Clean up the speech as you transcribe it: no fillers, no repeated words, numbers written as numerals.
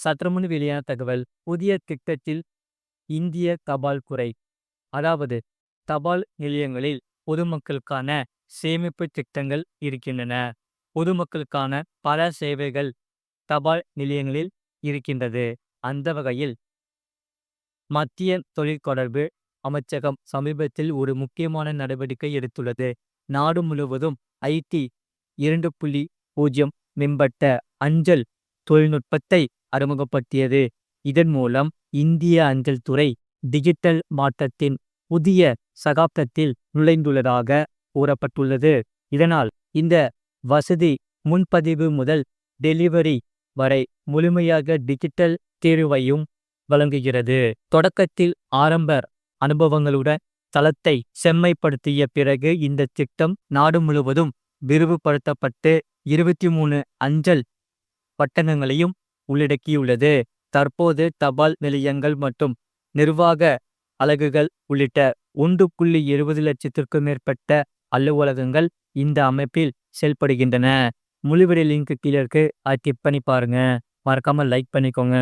சற்றுமுன் வெளியான தகவல். புதிய திட்டத்தில் இந்திய தபால் துறை, அதாவது தபால் நிலையங்களில் பொதுமக்களுக்கான சேமிப்பு திட்டங்கள் இருக்கின்றன. பொதுமக்களுக்கான பல சேவைகள் தபால் நிலையங்களில் இருக்கின்றது. அந்த வகையில் மத்திய தொலைத்தொடர்பு அமைச்சகம் சமீபத்தில் ஒரு முக்கியமான நடவடிக்கை எடுத்துள்ளது. நாடு முழுவதும் ஐடி 2.0 மேம்பட்ட அஞ்சல் தொழில்நுட்பத்தை அறிமுகப்படுத்தியது. இதன் மூலம் இந்திய அஞ்சல் துறை டிஜிட்டல் மாற்றத்தின் புதிய சகாப்தத்தில் நுழைந்துள்ளதாக கூறப்பட்டுள்ளது. இதனால் இந்த வசதி முன்பதிவு முதல் டெலிவரி வரை முழுமையாக டிஜிட்டல் தீர்வையும் வழங்குகிறது. தொடக்கத்தில் ஆரம்ப அனுபவங்களுடன் தளத்தை செம்மைப்படுத்திய பிறகு இந்த திட்டம் நாடு முழுவதும் விரிவுபடுத்தப்பட்டு 23 அஞ்சல் வட்டங்களையும் உள்ளடக்கியுள்ளது. தற்போது தபால் நிலையங்கள் மற்றும் நிர்வாக அலகுகள் உள்ளிட்ட 1.70 லட்சத்திற்கும் மேற்பட்ட அலுவலகங்கள் இந்த அமைப்பில் செயல்படுகின்றன. முழுவீடியோ லிங்க் கீழே இருக்கு. அதை கிளிக் பண்ணி பாருங்க. மறக்காம லைக் பண்ணிக்கோங்க.